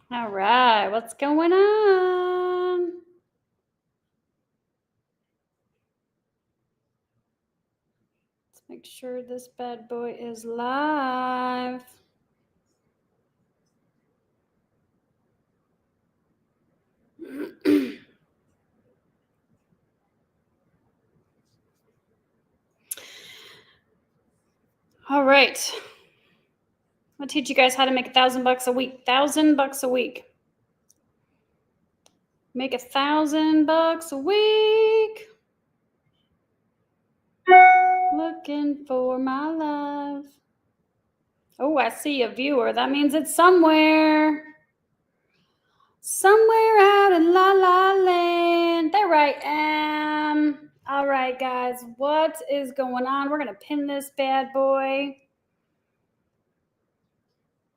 All right, what's going on? Let's make sure this bad boy is live. All right. I'm gonna teach you guys how to make $1,000 a week. $1,000 a week. Make $1,000 a week. Looking for my love. Oh, I see a viewer. That means it's somewhere. Somewhere out in La La Land. There I am. All right, guys. What is going on? We're going to pin this bad boy.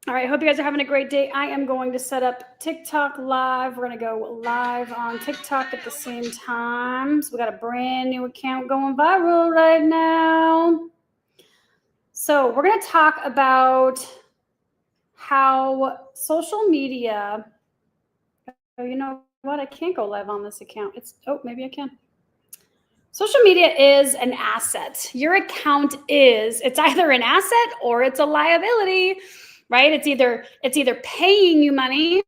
All right. Hope you guys are having a great day. I am going to set up TikTok live. We're going to go live on TikTok at the same time. So we got a brand new account going viral right now. So we're going to talk about how social media. Oh, you know what? I can't go live on this account. Maybe I can. Social media is an asset. Your account it's either an asset or it's a liability, right? It's either paying you money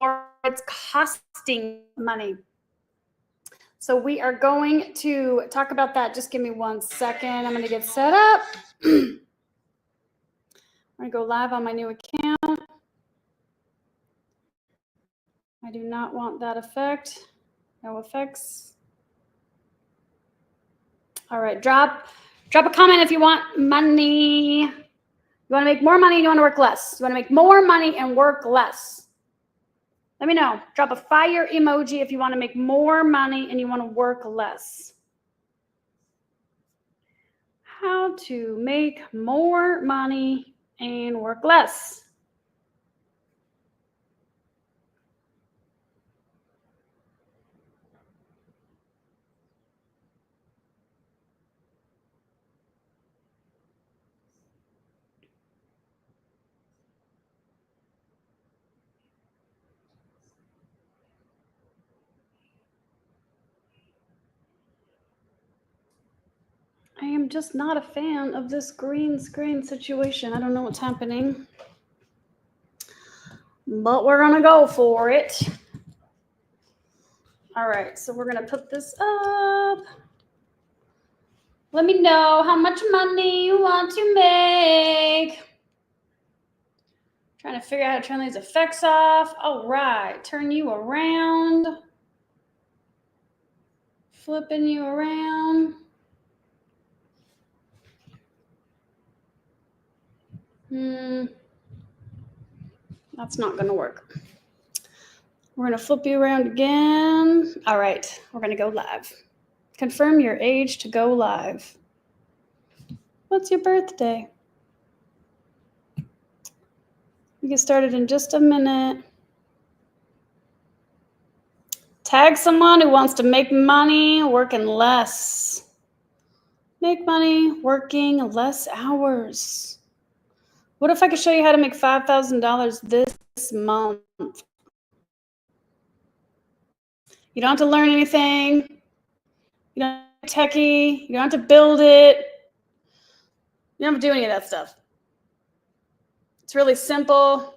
or it's costing money. So we are going to talk about that. Just give me 1 second. I'm going to get set up. I'm going to go live on my new account. I do not want that effect. No effects. All right, drop a comment if you want money. You want to make more money and you want to work less. You want to make more money and work less. Let me know. Drop a fire emoji if you want to make more money and you want to work less. How to make more money and work less. I am just not a fan of this green screen situation. I don't know what's happening, but we're going to go for it. All right, so we're going to put this up. Let me know how much money you want to make. Trying to figure out how to turn these effects off. All right, turn you around. Flipping you around. That's not going to work. We're going to flip you around again. All right, we're going to go live. Confirm your age to go live. What's your birthday? We get started in just a minute. Tag someone who wants to make money working less. Make money working less hours. What if I could show you how to make $5,000 this month? You don't have to learn anything. You don't have to be techie. You don't have to build it. You don't have to do any of that stuff. It's really simple.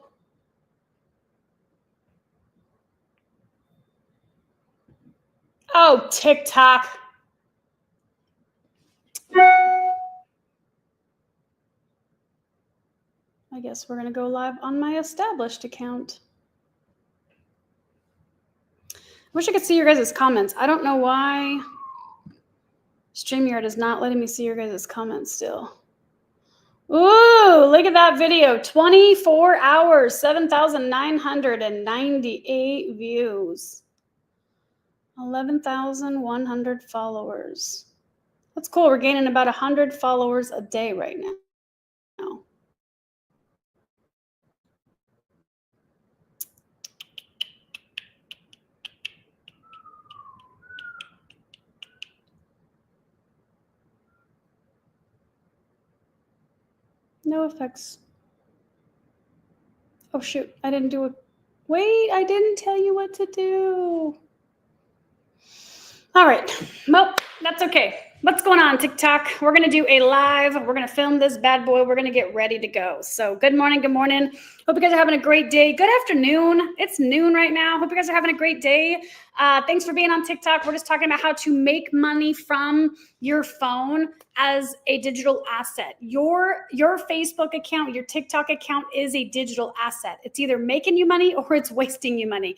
Oh, TikTok. I guess we're going to go live on my established account. I wish I could see your guys' comments. I don't know why StreamYard is not letting me see your guys' comments still. Ooh, look at that video. 24 hours, 7,998 views. 11,100 followers. That's cool. We're gaining about 100 followers a day right now. No effects. Oh, shoot. I didn't do it. Wait, I didn't tell you what to do. All right. Well, that's okay. What's going on, TikTok? We're going to do a live. We're going to film this bad boy. We're going to get ready to go. So good morning. Good morning. Hope you guys are having a great day. Good afternoon. It's noon right now. Hope you guys are having a great day. Thanks for being on TikTok. We're just talking about how to make money from your phone as a digital asset. Your Facebook account, your TikTok account is a digital asset. It's either making you money or it's wasting you money.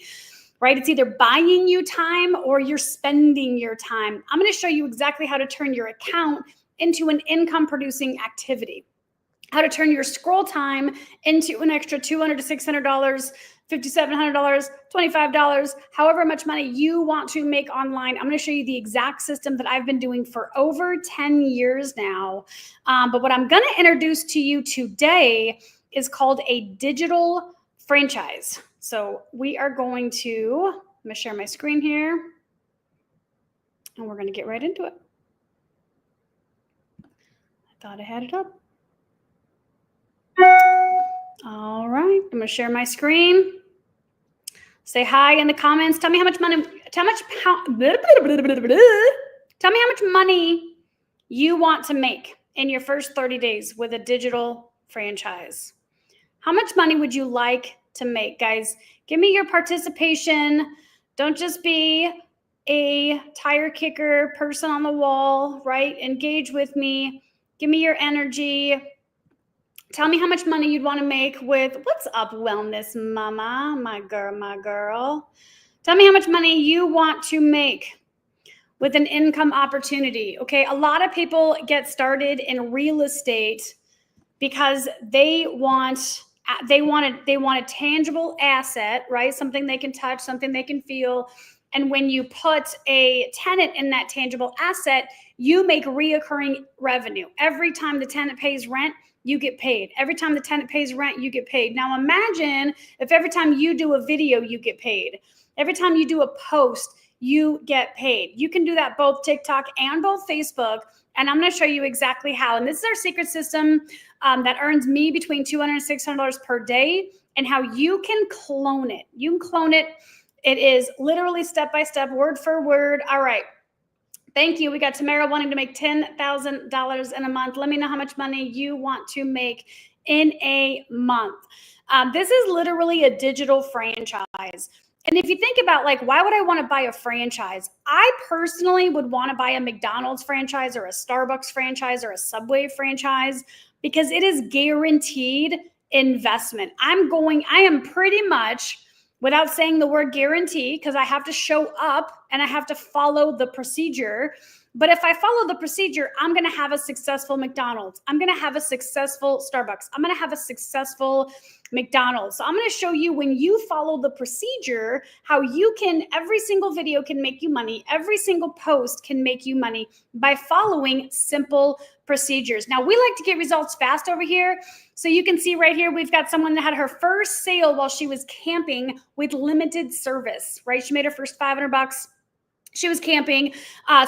Right? It's either buying you time or you're spending your time. I'm going to show you exactly how to turn your account into an income producing activity, how to turn your scroll time into an extra $200 to $600, $5,700, $25, however much money you want to make online. I'm going to show you the exact system that I've been doing for over 10 years now. But what I'm going to introduce to you today is called a digital franchise. So we are going to, I'm going to share my screen here and we're going to get right into it. I thought I had it up. All right, I'm going to share my screen. Say hi in the comments. Tell me how much money, tell me how much money you want to make in your first 30 days with a digital franchise. How much money would you like to make, guys? Give me your participation. Don't just be a tire kicker person on the wall, right? Engage with me. Give me your energy. Tell me how much money you'd want to make with, what's up, Wellness Mama, my girl. Tell me how much money you want to make with an income opportunity. Okay, a lot of people get started in real estate because they want a tangible asset, right? Something they can touch, something they can feel. And when you put a tenant in that tangible asset, you make reoccurring revenue. Every time the tenant pays rent, you get paid. Every time the tenant pays rent, you get paid. Now imagine if every time you do a video, you get paid. Every time you do a post, you get paid. You can do that both TikTok and both Facebook. And I'm going to show you exactly how. And this is our secret system that earns me between $200 and $600 per day, and how you can clone it. You can clone it. It is literally step-by-step, word for word. All right. Thank you. We got Tamara wanting to make $10,000 in a month. Let me know how much money you want to make in a month. This is literally a digital franchise. And if you think about, like, why would I want to buy a franchise? I personally would want to buy a McDonald's franchise or a Starbucks franchise or a Subway franchise because it is guaranteed investment. I am pretty much, without saying the word guarantee, because I have to show up and I have to follow the procedure. But if I follow the procedure, I'm going to have a successful McDonald's. I'm going to have a successful Starbucks. I'm going to have a successful McDonald's. So I'm going to show you, when you follow the procedure, how you can, every single video can make you money. Every single post can make you money by following simple procedures. Now, we like to get results fast over here. So you can see right here, we've got someone that had her first sale while she was camping with limited service, right? She made her first $500. She was camping.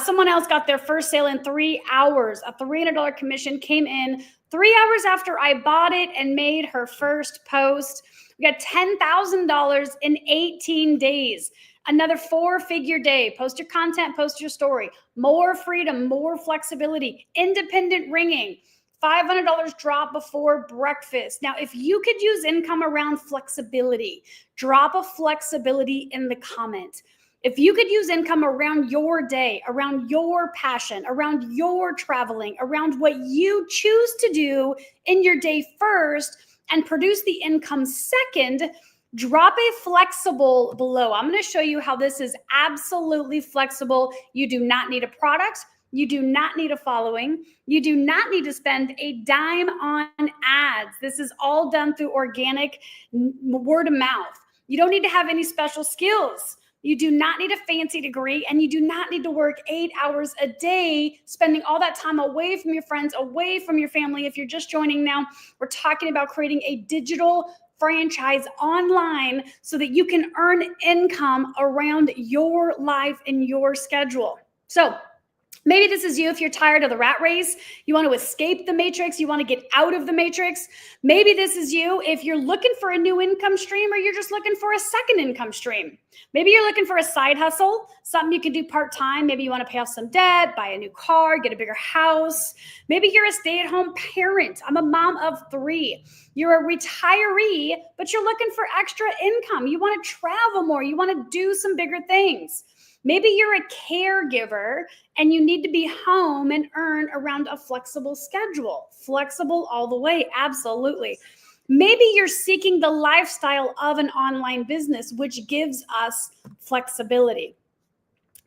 Someone else got their first sale in 3 hours. A $300 commission came in 3 hours after I bought it and made her first post. We got $10,000 in 18 days. Another 4-figure day. Post your content, post your story. More freedom, more flexibility, independent ringing. $500 drop before breakfast. Now, if you could use income around flexibility, drop a flexibility in the comment. If you could use income around your day, around your passion, around your traveling, around what you choose to do in your day first and produce the income second, drop a flexible below. I'm going to show you how this is absolutely flexible. You do not need a product. You do not need a following. You do not need to spend a dime on ads. This is all done through organic word of mouth. You don't need to have any special skills. You do not need a fancy degree, and you do not need to work 8 hours a day, spending all that time away from your friends, away from your family. If you're just joining now, we're talking about creating a digital franchise online so that you can earn income around your life and your schedule. So Maybe this is you if you're tired of the rat race, you want to escape the matrix, you want to get out of the matrix. Maybe this is you if you're looking for a new income stream or you're just looking for a second income stream. Maybe you're looking for a side hustle, something you can do part-time. Maybe you want to pay off some debt, buy a new car, get a bigger house. Maybe you're a stay-at-home parent. I'm a mom of 3. You're a retiree, but you're looking for extra income. You want to travel more. You want to do some bigger things. Maybe you're a caregiver and you need to be home and earn around a flexible schedule. Flexible all the way, absolutely. Maybe you're seeking the lifestyle of an online business, which gives us flexibility.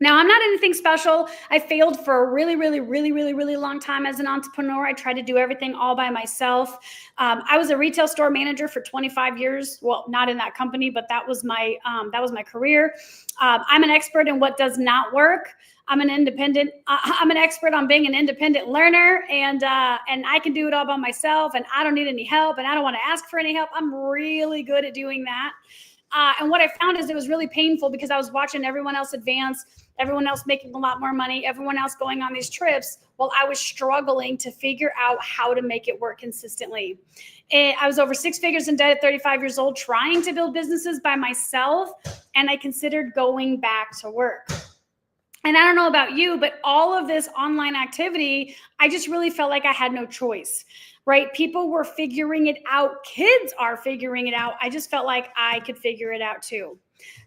Now, I'm not anything special. I failed for a really long time as an entrepreneur. I tried to do everything all by myself. I was a retail store manager for 25 years. Well, not in that company, but that was my career. I'm an expert in what does not work. I'm an independent. I'm an expert on being an independent learner, and I can do it all by myself. And I don't need any help, and I don't want to ask for any help. I'm really good at doing that. And what I found is it was really painful because I was watching everyone else advance, everyone else making a lot more money, everyone else going on these trips, while I was struggling to figure out how to make it work consistently. And I was over 6 figures in debt at 35 years old, trying to build businesses by myself, and I considered going back to work. And I don't know about you, but all of this online activity, I just really felt like I had no choice. Right? People were figuring it out. Kids are figuring it out. I just felt like I could figure it out too.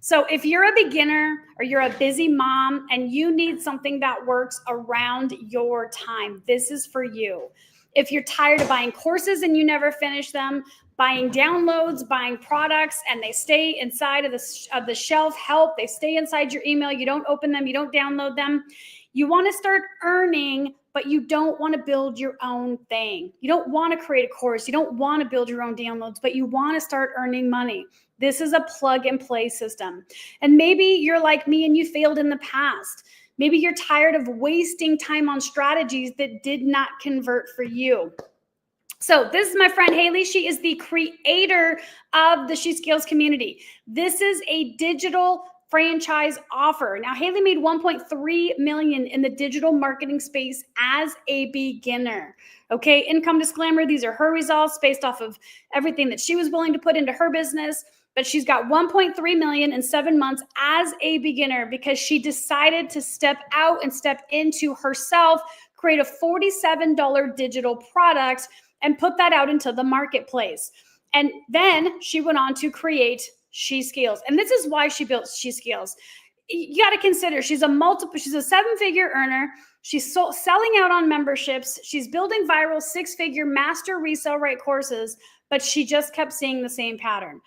So if you're a beginner or you're a busy mom and you need something that works around your time, this is for you. If you're tired of buying courses and you never finish them, buying downloads, buying products, and they stay inside of the shelf help, they stay inside your email, you don't open them, you don't download them. You want to start earning, but you don't want to build your own thing. You don't want to create a course. You don't want to build your own downloads, but you want to start earning money. This is a plug and play system. And maybe you're like me and you failed in the past. Maybe you're tired of wasting time on strategies that did not convert for you. So this is my friend Haley. She is the creator of the She Scales community. This is a digital franchise offer. Now, Haley made $1.3 million in the digital marketing space as a beginner. Okay, income disclaimer, these are her results based off of everything that she was willing to put into her business. But she's got $1.3 million in 7 months as a beginner because she decided to step out and step into herself, create a $47 digital product, and put that out into the marketplace. And then she went on to create She Scales. And this is why she built She Scales. You got to consider she's a 7-figure earner. She's selling out on memberships. She's building viral 6-figure master resell right courses, but she just kept seeing the same pattern,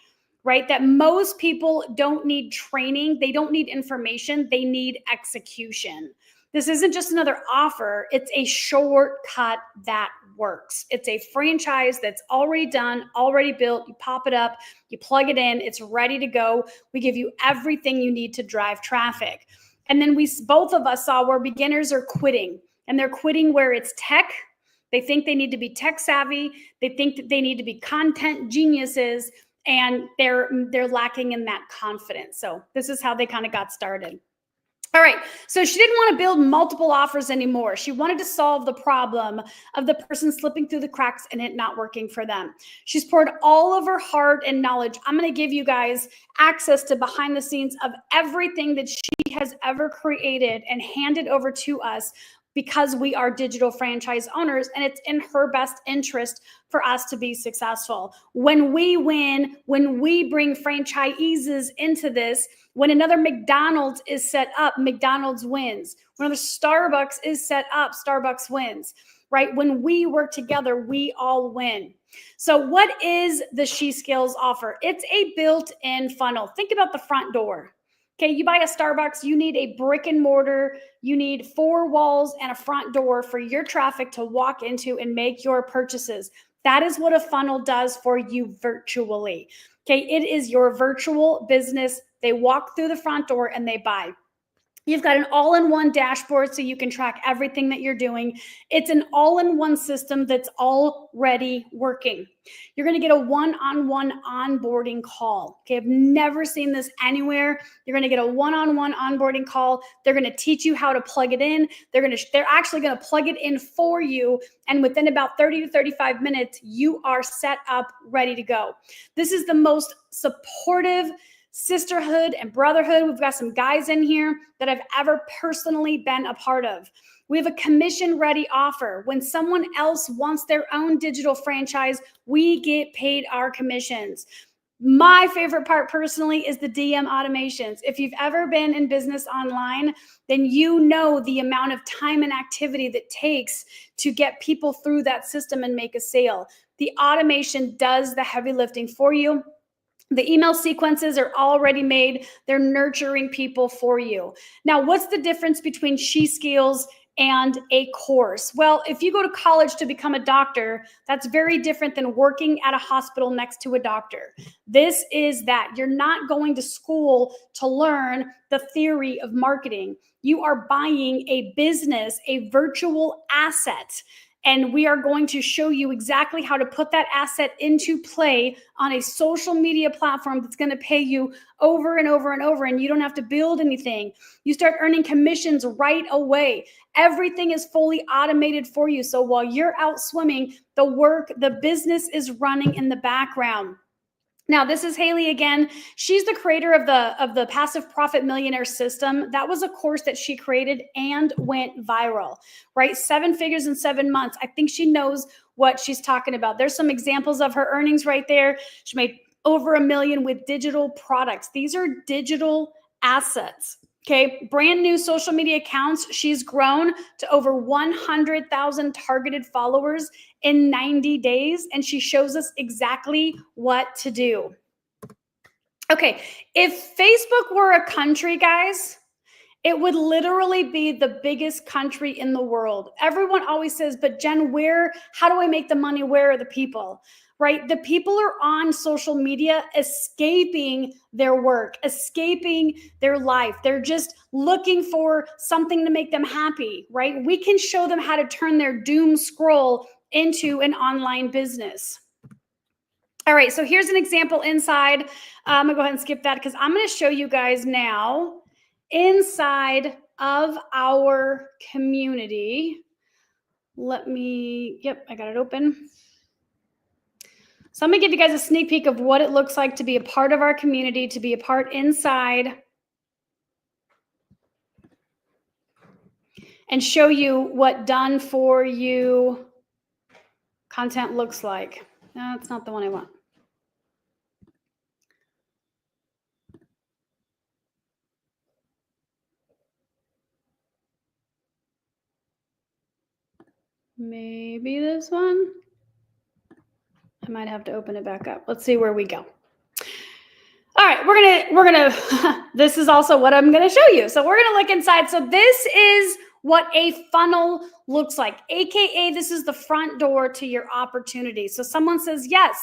right? That most people don't need training. They don't need information. They need execution. This isn't just another offer. It's a shortcut that works. It's a franchise that's already done, already built. You pop it up, you plug it in, it's ready to go. We give you everything you need to drive traffic. And then both of us saw where beginners are quitting, and they're quitting where it's tech. They think they need to be tech savvy. They think that they need to be content geniuses, and they're lacking in that confidence. So this is how they kind of got started. All right, so she didn't want to build multiple offers anymore. She wanted to solve the problem of the person slipping through the cracks and it not working for them. She's poured all of her heart and knowledge. I'm going to give you guys access to behind the scenes of everything that she has ever created and handed over to us, because we are digital franchise owners, and it's in her best interest for us to be successful. When we win, when we bring franchisees into this, when another McDonald's is set up, McDonald's wins. When another Starbucks is set up, Starbucks wins, right? When we work together, we all win. So what is the She Scales offer? It's a built-in funnel. Think about the front door. Okay, you buy a Starbucks, you need a brick and mortar, you need 4 walls and a front door for your traffic to walk into and make your purchases. That is what a funnel does for you virtually. Okay, it is your virtual business. They walk through the front door and they buy. You've got an all-in-one dashboard so you can track everything that you're doing. It's an all-in-one system that's already working. You're going to get a one-on-one onboarding call. Okay, I've never seen this anywhere. You're going to get a one-on-one onboarding call. They're going to teach you how to plug it in. They're actually going to plug it in for you, and within about 30 to 35 minutes, you are set up, ready to go. This is the most supportive sisterhood and brotherhood. We've got some guys in here that I've ever personally been a part of. We have a commission ready offer. When someone else wants their own digital franchise, we get paid our commissions. My favorite part personally is the DM automations. If you've ever been in business online, then you know the amount of time and activity that takes to get people through that system and make a sale. The automation does the heavy lifting for you. The email sequences are already made. They're nurturing people for you. Now, what's the difference between SheSkills and a course? Well, if you go to college to become a doctor, that's very different than working at a hospital next to a doctor. This is that you're not going to school to learn the theory of marketing. You are buying a business, a virtual asset. And we are going to show you exactly how to put that asset into play on a social media platform that's going to pay you over and over and over, and you don't have to build anything. You start earning commissions right away. Everything is fully automated for you. So while you're out swimming, the business is running in the background. Now, this is Haley again. She's the creator of the Passive Profit Millionaire System. That was a course that she created and went viral, right? 7 figures in 7 months. I think she knows what she's talking about. There's some examples of her earnings right there. She made over $1 million with digital products. These are digital assets. Okay, brand new social media accounts. She's grown to over 100,000 targeted followers in 90 days, and she shows us exactly what to do. Okay, if Facebook were a country, guys, it would literally be the biggest country in the world. Everyone always says, but Jen, how do I make the money? Where are the people? Right? The people are on social media escaping their work, escaping their life. They're just looking for something to make them happy, right? We can show them how to turn their doom scroll into an online business. All right, so here's an example inside. I'm gonna go ahead and skip that because I'm gonna show you guys now inside of our community. Yep, I got it open. So I'm gonna give you guys a sneak peek of what it looks like to be a part of our community, to be a part inside, and show you what done for you content looks like. No, that's not the one I want. Maybe this one. I might have to open it back up. Let's see where we go. All right, we're gonna this is also what I'm gonna show you. So we're gonna look inside. So this is what a funnel looks like, AKA this is the front door to your opportunity. So someone says, yes,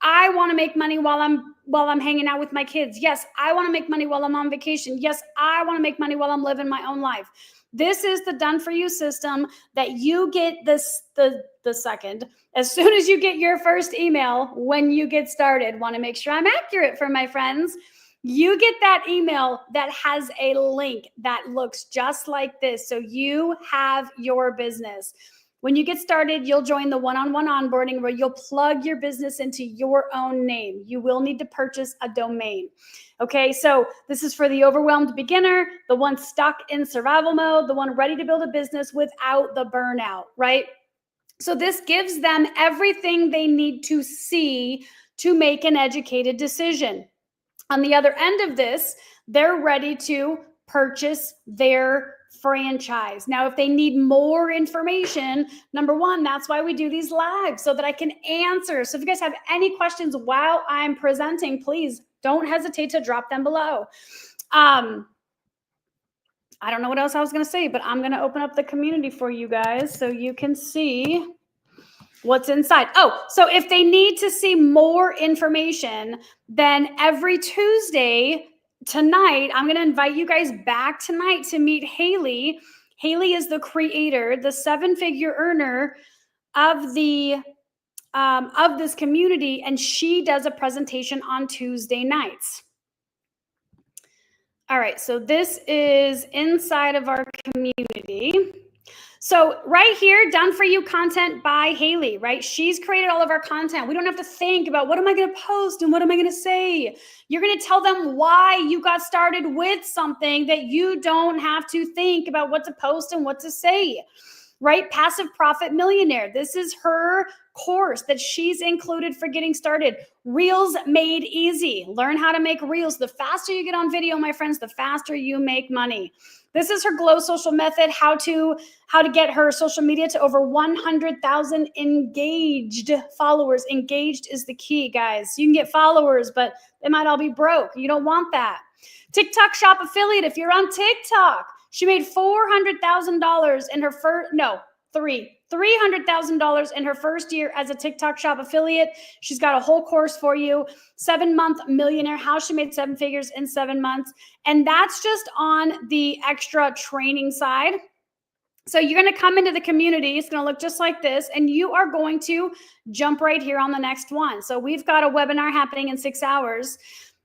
I want to make money while I'm hanging out with my kids. Yes, I want to make money while I'm on vacation. Yes, I want to make money while I'm living my own life. This is the done for you system that you get the second. As soon as you get your first email, when you get started, want to make sure I'm accurate for my friends. You get that email that has a link that looks just like this. So you have your business. When you get started, you'll join the one-on-one onboarding where you'll plug your business into your own name. You will need to purchase a domain. Okay, so this is for the overwhelmed beginner, the one stuck in survival mode, the one ready to build a business without the burnout, right? So this gives them everything they need to see to make an educated decision. On the other end of this, they're ready to purchase their franchise. Now, if they need more information, number one, that's why we do these lives, so that I can answer. So if you guys have any questions while I'm presenting, please don't hesitate to drop them below. I don't know what else I was going to say, but I'm going to open up the community for you guys so you can see what's inside. Oh, so if they need to see more information, then every Tuesday tonight, I'm going to invite you guys back tonight to meet Haley. Haley is the creator, the 7-figure earner of this community, and she does a presentation on Tuesday nights. All right, so this is inside of our community. So right here, done for you content by Haley, right? She's created all of our content. We don't have to think about what am I going to post and what am I going to say. You're going to tell them why you got started with something that you don't have to think about what to post and what to say, right? Passive Profit Millionaire. This is her course that she's included for getting started. Reels Made Easy. Learn how to make reels. The faster you get on video, my friends, the faster you make money. This is her Glow Social method, how to get her social media to over 100,000 engaged followers. Engaged is the key, guys. You can get followers, but they might all be broke. You don't want that. TikTok Shop Affiliate. If you're on TikTok, she made $400,000 in her $300,000 in her first year as a TikTok Shop affiliate. She's got a whole course for you. 7-month millionaire, how she made 7 figures in 7 months. And that's just on the extra training side. So you're going to come into the community. It's going to look just like this, and you are going to jump right here on the next one. So we've got a webinar happening in 6 hours.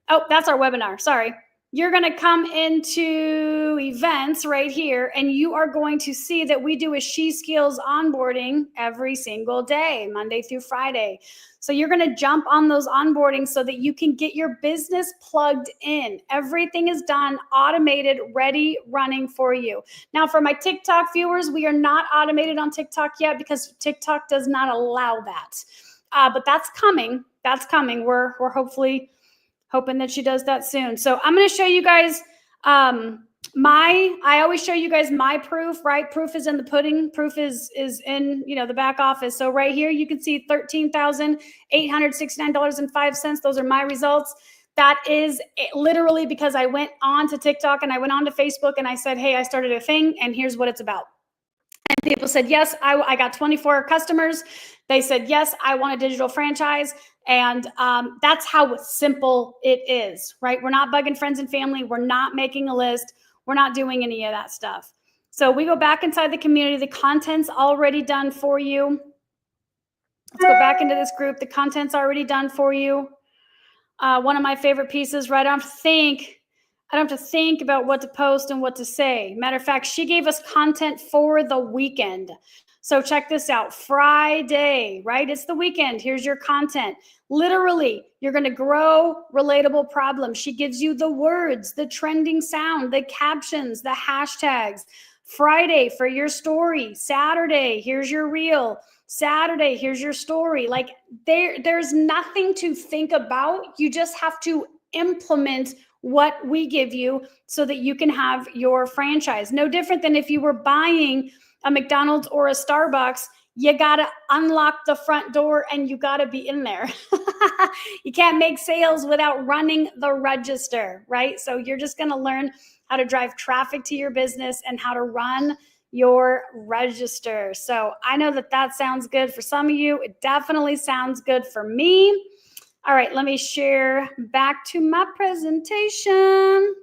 Oh, that's our webinar. Sorry. You're going to come into events right here, and you are going to see that we do a She Skills onboarding every single day, Monday through Friday. So you're going to jump on those onboardings so that you can get your business plugged in. Everything is done, automated, ready, running for you. Now, for my TikTok viewers, we are not automated on TikTok yet because TikTok does not allow that. But that's coming. That's coming. We're hoping that she does that soon. So I'm going to show you guys I always show you guys my proof, right? Proof is in the pudding. Proof is in, the back office. So right here, you can see $13,869.05. Those are my results. That is literally because I went on to TikTok and I went on to Facebook and I said, hey, I started a thing and here's what it's about. And people said, yes, I got 24 customers. They said, yes, I want a digital franchise. And that's how simple it is, right? We're not bugging friends and family. We're not making a list. We're not doing any of that stuff. So we go back inside the community. The content's already done for you. Let's go back into this group. The content's already done for you. One of my favorite pieces, right? I don't have to think about what to post and what to say. Matter of fact, she gave us content for the weekend. So check this out. Friday, right? It's the weekend. Here's your content. Literally, you're going to grow relatable problems. She gives you the words, the trending sound, the captions, the hashtags. Friday for your story. Saturday, here's your reel. Saturday, here's your story. Like there's nothing to think about. You just have to implement what we give you so that you can have your franchise. No different than if you were buying a McDonald's or a Starbucks, you got to unlock the front door and you got to be in there. You can't make sales without running the register, right? So you're just going to learn how to drive traffic to your business and how to run your register. So I know that sounds good for some of you. It definitely sounds good for me. All right, let me share back to my presentation.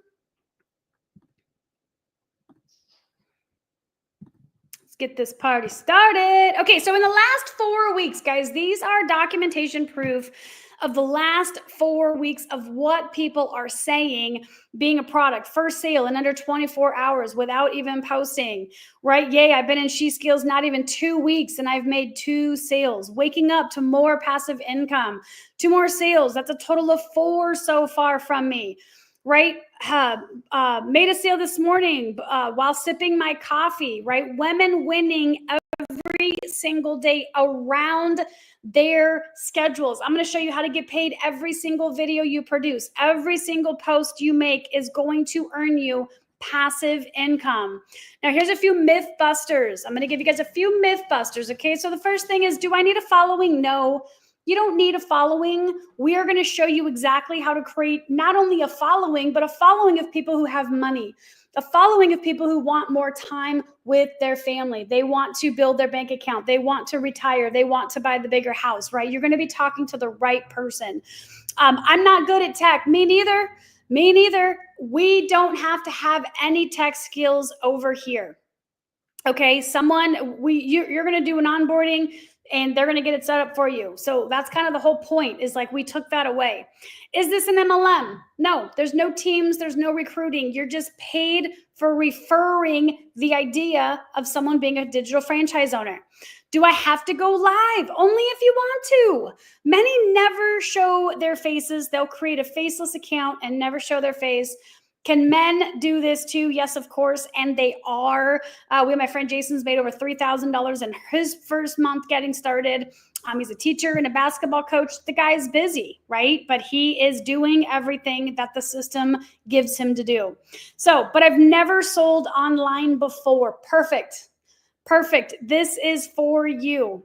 Let's get this party started. Okay, so in the last 4 weeks, guys, these are documentation proof of the last 4 weeks of what people are saying being a product. First sale in under 24 hours without even posting, right? Yay, I've been in She Skills not even 2 weeks and I've made 2 sales. Waking up to more passive income, 2 more sales. That's a total of 4 so far from me, right? Made a sale this morning while sipping my coffee, right? Women winning every single day around their schedules. I'm going to show you how to get paid every single video you produce. Every single post you make is going to earn you passive income. Now, here's a few myth busters. I'm going to give you guys a few myth busters. Okay. So the first thing is, do I need a following? No, you don't need a following. We are going to show you exactly how to create not only a following, but a following of people who have money. A following of people who want more time with their family. They want to build their bank account. They want to retire. They want to buy the bigger house, right? You're going to be talking to the right person. I'm not good at tech. Me neither. Me neither. We don't have to have any tech skills over here. Okay, you're going to do an onboarding and they're going to get it set up for you. So that's kind of the whole point, is like we took that away. Is this an MLM? No, there's no teams, there's no recruiting. You're just paid for referring the idea of someone being a digital franchise owner. Do I have to go live? Only if you want to. Many never show their faces. They'll create a faceless account and never show their face. Can men do this too? Yes, of course. And they are. My friend Jason's made over $3,000 in his first month getting started. He's a teacher and a basketball coach. The guy's busy, right? But he is doing everything that the system gives him to do. So, but I've never sold online before. Perfect. This is for you.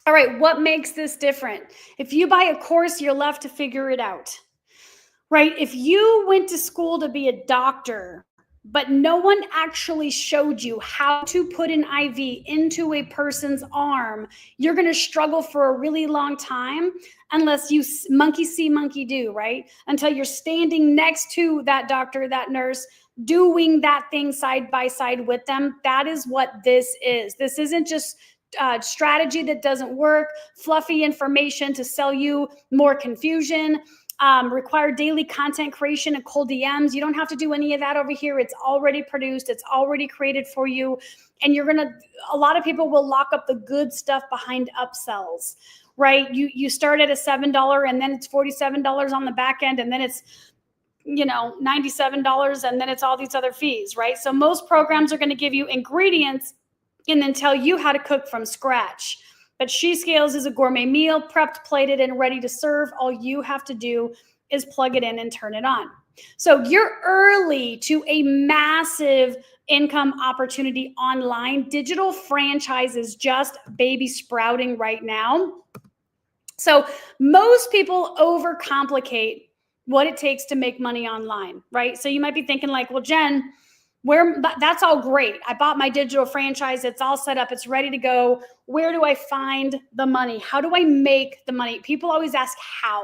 All right, what makes this different? If you buy a course, you're left to figure it out. Right? If you went to school to be a doctor, but no one actually showed you how to put an IV into a person's arm, you're going to struggle for a really long time unless you monkey see, monkey do, right? Until you're standing next to that doctor, that nurse, doing that thing side by side with them. That is what this is. This isn't just strategy that doesn't work, fluffy information to sell you more confusion. Require daily content creation and cold DMs. You don't have to do any of that over here. It's already produced. It's already created for you. And a lot of people will lock up the good stuff behind upsells, right? You start at a $7 and then it's $47 on the back end. And then it's, $97 and then it's all these other fees, right? So most programs are going to give you ingredients and then tell you how to cook from scratch. But She Scales is a gourmet meal, prepped, plated, and ready to serve. All you have to do is plug it in and turn it on. So you're early to a massive income opportunity online. Digital franchise is just baby sprouting right now. So most people overcomplicate what it takes to make money online, right? So you might be thinking like, well, Jen, that's all great. I bought my digital franchise. It's all set up. It's ready to go. Where do I find the money? How do I make the money? People always ask how,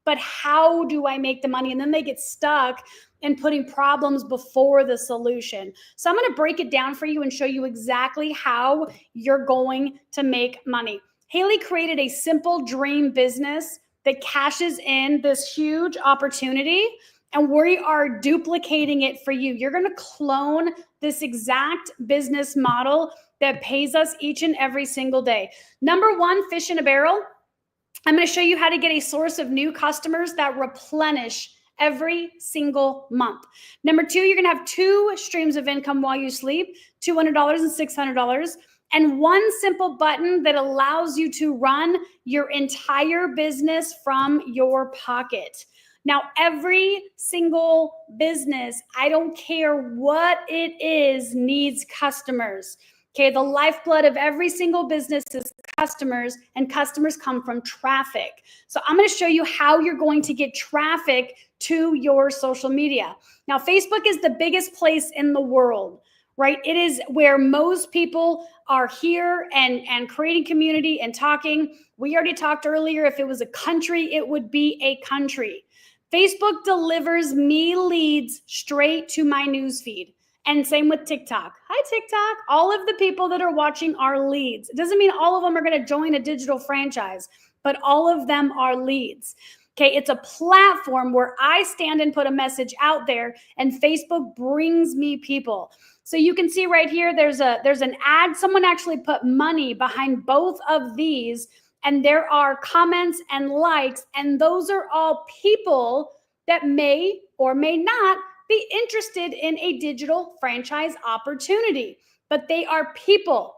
but how do I make the money? And then they get stuck in putting problems before the solution. So I'm going to break it down for you and show you exactly how you're going to make money. Haley created a simple dream business that cashes in this huge opportunity, and we are duplicating it for you. You're going to clone this exact business model that pays us each and every single day. Number one, fish in a barrel. I'm going to show you how to get a source of new customers that replenish every single month. Number two, you're going to have 2 streams of income while you sleep, $200 and $600, and one simple button that allows you to run your entire business from your pocket. Now, every single business, I don't care what it is, needs customers. Okay, the lifeblood of every single business is customers, and customers come from traffic. So I'm going to show you how you're going to get traffic to your social media. Now, Facebook is the biggest place in the world, right? It is where most people are here and creating community and talking. We already talked earlier, if it was a country, it would be a country. Facebook delivers me leads straight to my newsfeed. And same with TikTok. Hi, TikTok. All of the people that are watching are leads. It doesn't mean all of them are going to join a digital franchise, but all of them are leads. Okay, it's a platform where I stand and put a message out there, and Facebook brings me people. So you can see right here, there's an ad. Someone actually put money behind both of these, and there are comments and likes, and those are all people that may or may not be interested in a digital franchise opportunity, but they are people.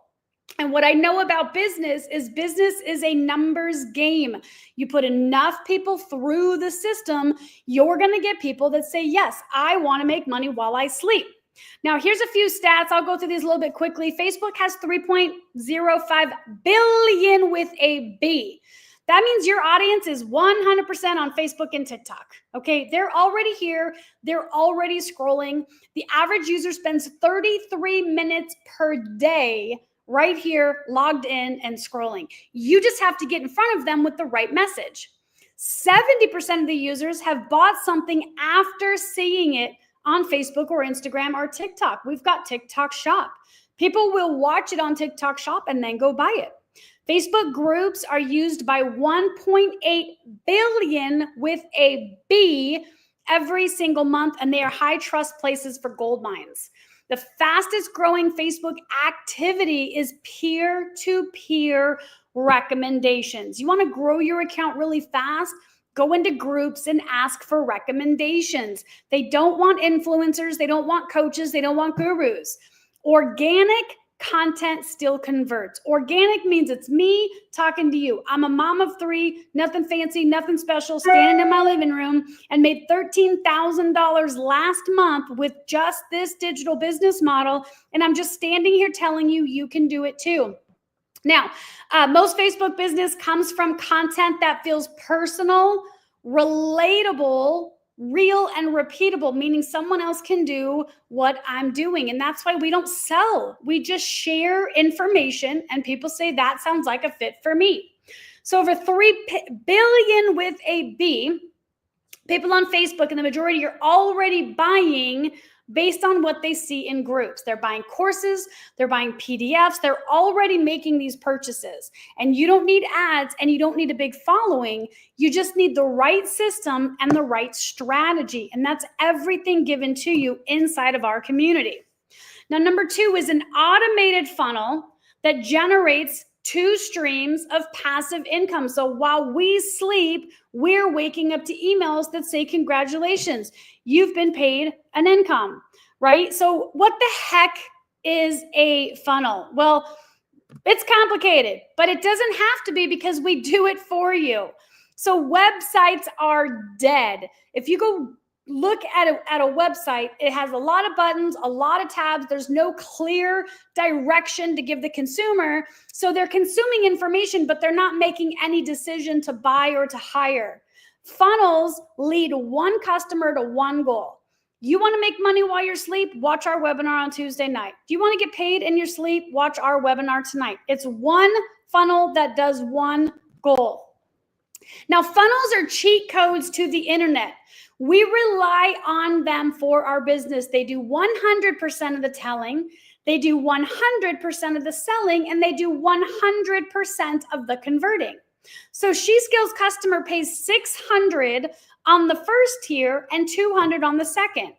And what I know about business is a numbers game. You put enough people through the system, you're going to get people that say, yes, I want to make money while I sleep. Now, here's a few stats. I'll go through these a little bit quickly. Facebook has 3.05 billion with a B. That means your audience is 100% on Facebook and TikTok. Okay, they're already here. They're already scrolling. The average user spends 33 minutes per day right here, logged in and scrolling. You just have to get in front of them with the right message. 70% of the users have bought something after seeing it on Facebook or Instagram or TikTok. We've got TikTok Shop. People will watch it on TikTok Shop and then go buy it. Facebook groups are used by 1.8 billion with a B every single month, and they are high trust places for gold mines. The fastest growing Facebook activity is peer-to-peer recommendations. You want to grow your account really fast? Go into groups and ask for recommendations. They don't want influencers. They don't want coaches. They don't want gurus. Organic content still converts. Organic means it's me talking to you. I'm a mom of 3, nothing fancy, nothing special, standing in my living room and made $13,000 last month with just this digital business model. And I'm just standing here telling you, you can do it too. Now, most Facebook business comes from content that feels personal, relatable, real, and repeatable, meaning someone else can do what I'm doing. And that's why we don't sell. We just share information and people say that sounds like a fit for me. So over 3 billion with a B, people on Facebook, and the majority are already buying based on what they see in groups. They're buying courses, they're buying PDFs, they're already making these purchases. And you don't need ads and you don't need a big following. You just need the right system and the right strategy. And that's everything given to you inside of our community. Now, number 2 is an automated funnel that generates 2 streams of passive income. So while we sleep, we're waking up to emails that say, congratulations, you've been paid an income, right? So what the heck is a funnel? Well, it's complicated, but it doesn't have to be because we do it for you. So websites are dead. If you go look at a website, it has a lot of buttons, a lot of tabs. There's no clear direction to give the consumer. So they're consuming information, but they're not making any decision to buy or to hire. Funnels lead one customer to one goal. You want to make money while you're asleep? Watch our webinar on Tuesday night. Do you want to get paid in your sleep? Watch our webinar tonight. It's one funnel that does one goal. Now, funnels are cheat codes to the internet. We rely on them for our business. They do 100% of the telling, they do 100% of the selling, and they do 100% of the converting. So SheSkills customer pays $600 on the first tier and $200 on the second.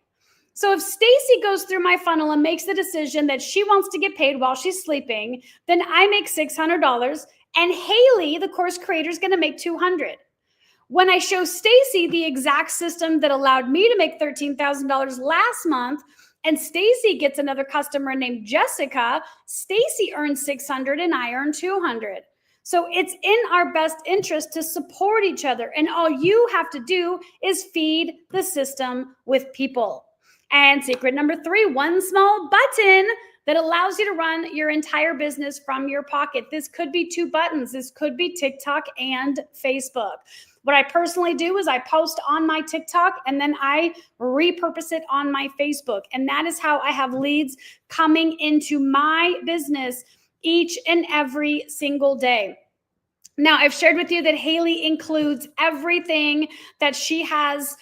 So if Stacy goes through my funnel and makes the decision that she wants to get paid while she's sleeping, then I make $600, and Haley, the course creator, is going to make $200. When I show Stacy the exact system that allowed me to make $13,000 last month, and Stacy gets another customer named Jessica, Stacy earns $600 and I earn $200. So it's in our best interest to support each other. And all you have to do is feed the system with people. And secret number 3, one small button that allows you to run your entire business from your pocket. This could be 2 buttons. This could be TikTok and Facebook. What I personally do is I post on my TikTok and then I repurpose it on my Facebook. And that is how I have leads coming into my business each and every single day. Now, I've shared with you that Haley includes everything that she has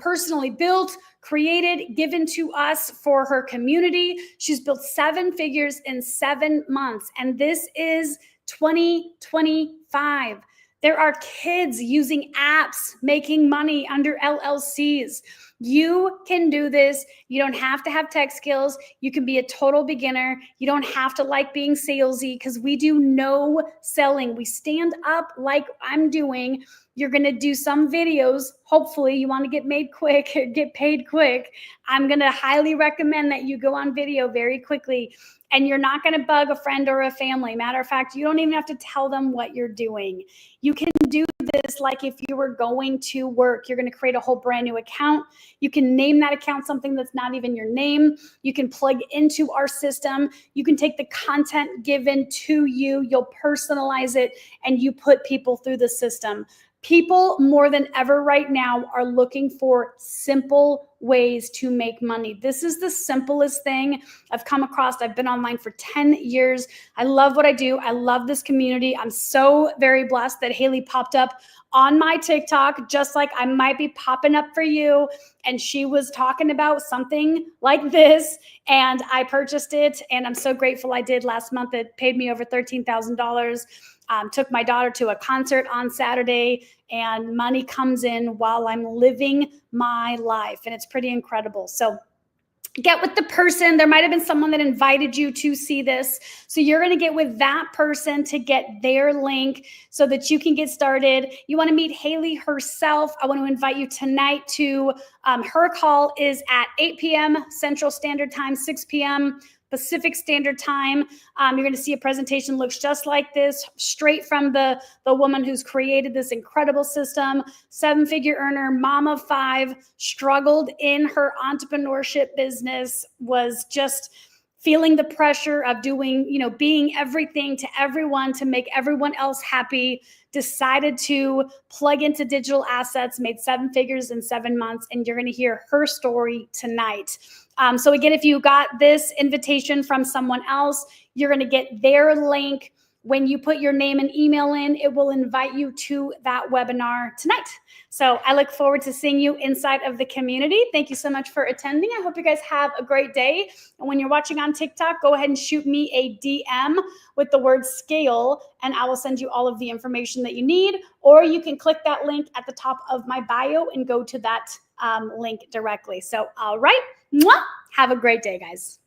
personally built, created, given to us for her community. She's built 7 figures in 7 months, and this is 2025. There are kids using apps, making money under LLCs. You can do this. You don't have to have tech skills. You can be a total beginner. You don't have to like being salesy because we do no selling. We stand up like I'm doing. You're going to do some videos. Hopefully you want to get made quick, get paid quick. I'm going to highly recommend that you go on video very quickly. And you're not going to bug a friend or a family. Matter of fact, you don't even have to tell them what you're doing. You can do this like if you were going to work. You're going to create a whole brand new account. You can name that account something that's not even your name. You can plug into our system. You can take the content given to you. You'll personalize it and you put people through the system. People more than ever right now are looking for simple ways to make money. This is the simplest thing I've come across. I've been online for 10 years. I love what I do. I love this community. I'm so very blessed that Haley popped up on my TikTok, just like I might be popping up for you. And she was talking about something like this, and I purchased it. And I'm so grateful I did last month. It paid me over $13,000. Took my daughter to a concert on Saturday, and money comes in while I'm living my life. And it's pretty incredible. So get with the person. There might have been someone that invited you to see this. So you're going to get with that person to get their link so that you can get started. You want to meet Haley herself. I want to invite you tonight to her call is at 8 p.m. Central Standard Time, 6 p.m. Pacific Standard Time. You're going to see a presentation looks just like this, straight from the woman who's created this incredible system, 7-figure earner, mom of 5, struggled in her entrepreneurship business, was just feeling the pressure of doing, being everything to everyone to make everyone else happy, decided to plug into digital assets, made 7 figures in 7 months, and you're going to hear her story tonight. So again, if you got this invitation from someone else, you're going to get their link. When you put your name and email in, it will invite you to that webinar tonight. So I look forward to seeing you inside of the community. Thank you so much for attending. I hope you guys have a great day. And when you're watching on TikTok, go ahead and shoot me a DM with the word scale, and I will send you all of the information that you need. Or you can click that link at the top of my bio and go to that link directly. So, all right. Mwah! Have a great day, guys.